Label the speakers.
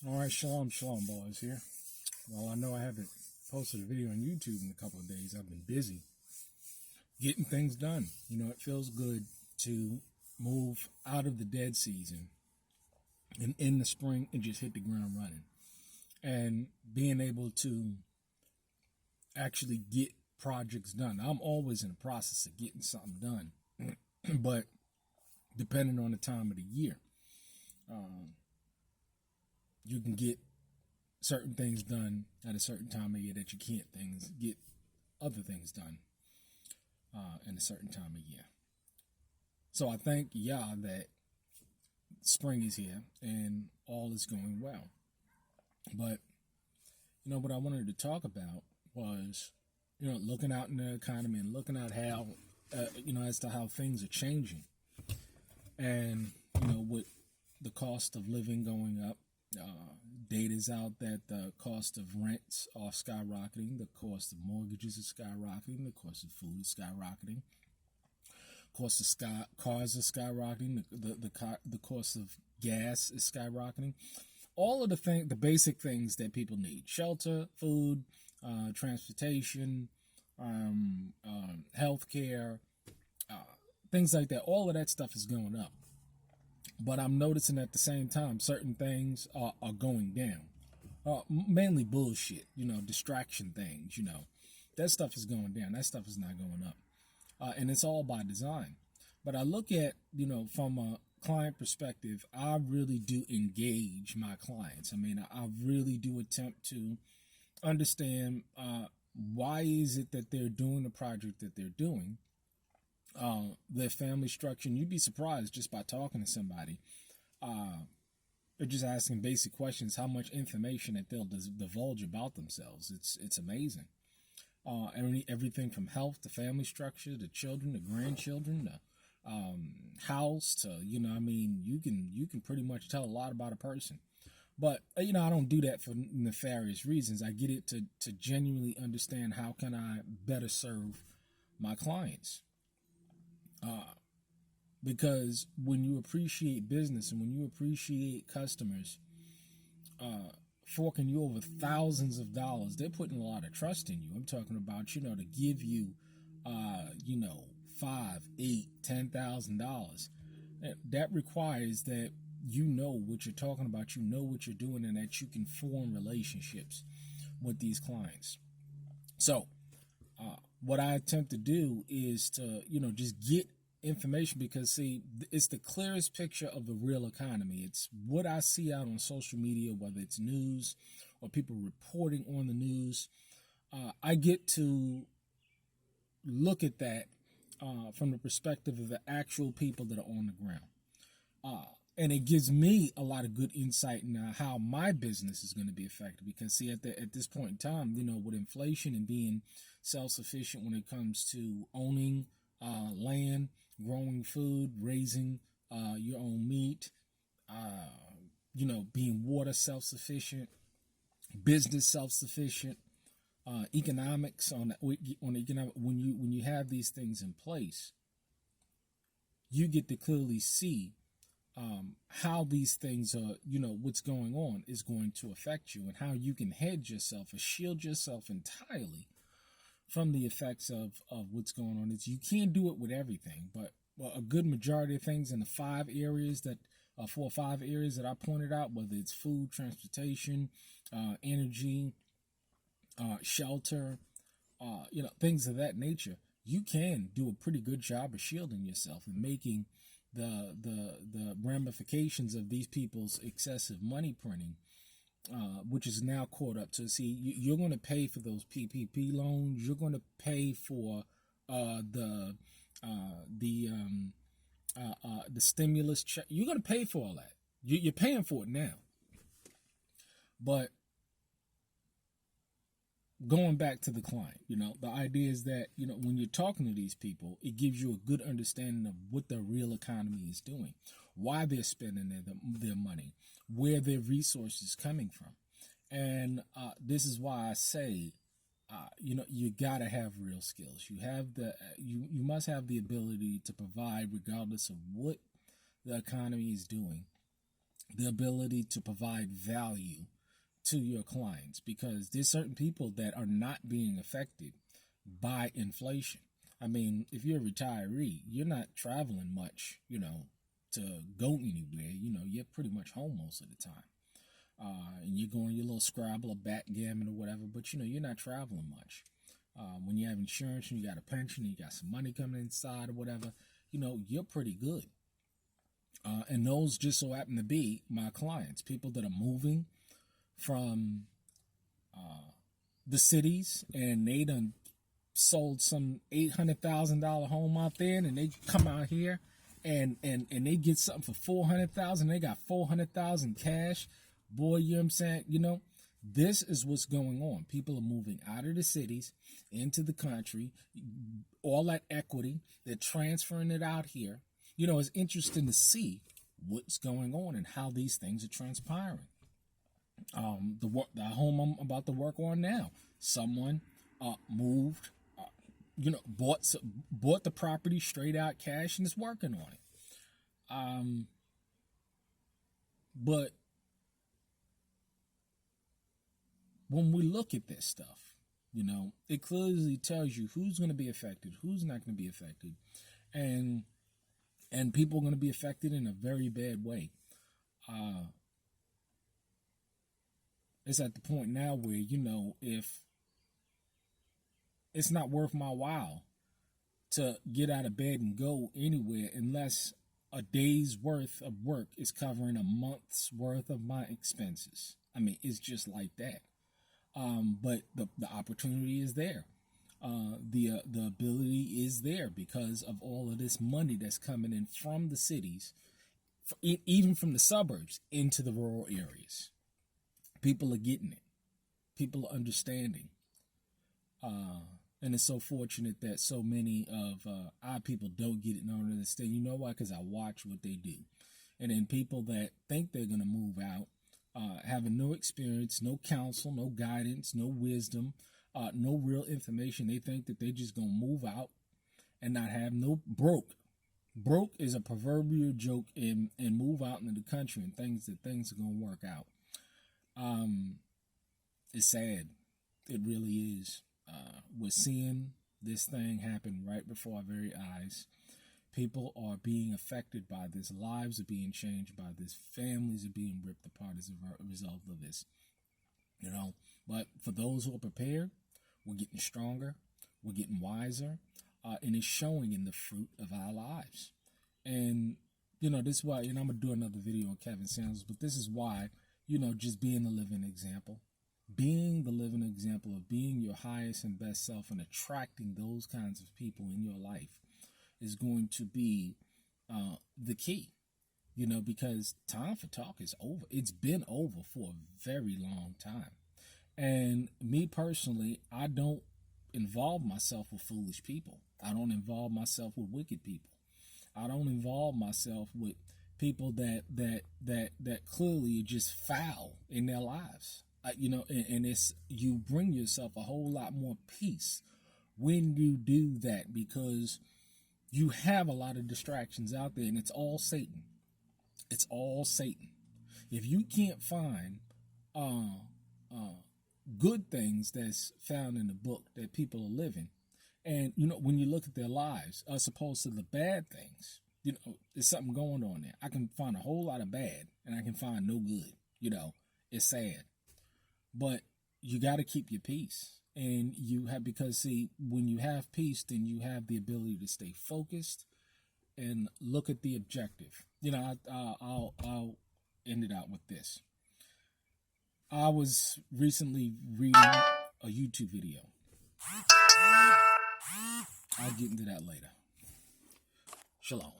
Speaker 1: All right, shalom, shalom, boys here. Well, I know I haven't posted a video on YouTube in a couple of days. I've been busy getting things done. It feels good to move out of the dead season and in the spring and just hit the ground running. And being able to actually get projects done. I'm always in the process of getting something done, but depending on the time of the year, you can get certain things done at a certain time of year that you can't get other things done in a certain time of year. So I thank Yah that spring is here and all is going well. But what I wanted to talk about was looking out in the economy and looking at how as to how things are changing, and with the cost of living going up. Data's out that the cost of rents are skyrocketing, the cost of mortgages is skyrocketing, the cost of food is skyrocketing, cost of cars is skyrocketing, the cost of gas is skyrocketing. All of the basic things that people need: shelter, food, transportation, healthcare, things like that. All of that stuff is going up. But I'm noticing at the same time, certain things are going down. Mainly bullshit, distraction things, That stuff is going down. That stuff is not going up. And it's all by design. But I look at, from a client perspective, I really do engage my clients. I really do attempt to understand why is it that they're doing the project that they're doing. Their family structure, and you'd be surprised just by talking to somebody. They're just asking basic questions, how much information that they'll divulge about themselves. It's amazing. Everything from health to family structure to children to grandchildren to house to you can pretty much tell a lot about a person. But I don't do that for nefarious reasons. I get it to genuinely understand how can I better serve my clients. Because when you appreciate business and when you appreciate customers forking you over thousands of dollars, they're putting a lot of trust in you. I'm talking about, to give you, $5, $8, $10,000. That requires that you know what you're talking about, you know what you're doing, and that you can form relationships with these clients. So, what I attempt to do is to, just get information, because see, it's the clearest picture of the real economy. It's what I see out on social media, whether it's news or people reporting on the news. I get to look at that from the perspective of the actual people that are on the ground. And it gives me a lot of good insight into how my business is going to be affected. Because see, at this point in time, with inflation and being self-sufficient when it comes to owning land, growing food, raising your own meat, being water self-sufficient, business self-sufficient, economics on economic. When you have these things in place, you get to clearly see how these things are, what's going on is going to affect you, and how you can hedge yourself or shield yourself entirely from the effects of what's going on. You can't do it with everything, but a good majority of things in the 4 or 5 areas that I pointed out, whether it's food, transportation, energy, shelter, things of that nature, you can do a pretty good job of shielding yourself and making the ramifications of these people's excessive money printing, which is now caught up to. See, you're going to pay for those PPP loans. You're going to pay for the stimulus check. You're going to pay for all that. You're paying for it now. But going back to the client, the idea is that, when you're talking to these people, it gives you a good understanding of what the real economy is doing, why they're spending their money, where their resources coming from. And this is why I say, you got to have real skills. You must have the ability to provide regardless of what the economy is doing. the ability to provide value to your clients, because there's certain people that are not being affected by inflation. I mean, if you're a retiree, you're not traveling much, to go anywhere. You're pretty much home most of the time. And you're going your little Scrabble or backgammon or whatever, but you're not traveling much. When you have insurance and you got a pension, and you got some money coming inside or whatever, you're pretty good. And those just so happen to be my clients, people that are moving from the cities, and they done sold some $800,000 home out there, and they come out here and they get something for $400,000. They got $400,000 cash. Boy, you know what I'm saying? This is what's going on. People are moving out of the cities into the country. All that equity, they're transferring it out here. It's interesting to see what's going on and how these things are transpiring. The home I'm about to work on now, someone moved, bought the property straight out cash and is working on it. But when we look at this stuff, it clearly tells you who's going to be affected, who's not going to be affected, and people are going to be affected in a very bad way. It's at the point now where, if it's not worth my while to get out of bed and go anywhere unless a day's worth of work is covering a month's worth of my expenses. I mean, it's just like that. But the opportunity is there. The ability is there because of all of this money that's coming in from the cities, even from the suburbs into the rural areas. People are getting it. People are understanding. And it's so fortunate that so many of our people don't get it and don't understand. You know why? Because I watch what they do. And then people that think they're going to move out, having no experience, no counsel, no guidance, no wisdom, no real information. They think that they're just going to move out and not have no broke. Broke is a proverbial joke and move out into the country and things are going to work out. It's sad. It really is. We're seeing this thing happen right before our very eyes. People are being affected by this. Lives are being changed by this. Families are being ripped apart as a result of this. But for those who are prepared, we're getting stronger. We're getting wiser. And it's showing in the fruit of our lives. And, this is why, I'm going to do another video on Kevin Samuels, but this is why, just being a living example. Being the living example of being your highest and best self and attracting those kinds of people in your life is going to be the key, because time for talk is over. It's been over for a very long time. And me personally, I don't involve myself with foolish people. I don't involve myself with wicked people. I don't involve myself with people that clearly are just foul in their lives. And it's, you bring yourself a whole lot more peace when you do that, because you have a lot of distractions out there, and it's all Satan. It's all Satan. If you can't find good things that's found in the book that people are living, and when you look at their lives as opposed to the bad things, there's something going on there. I can find a whole lot of bad, and I can find no good. It's sad. But you got to keep your peace. And because when you have peace, then you have the ability to stay focused and look at the objective. I'll end it out with this. I was recently reading a YouTube video. I'll get into that later. Shalom.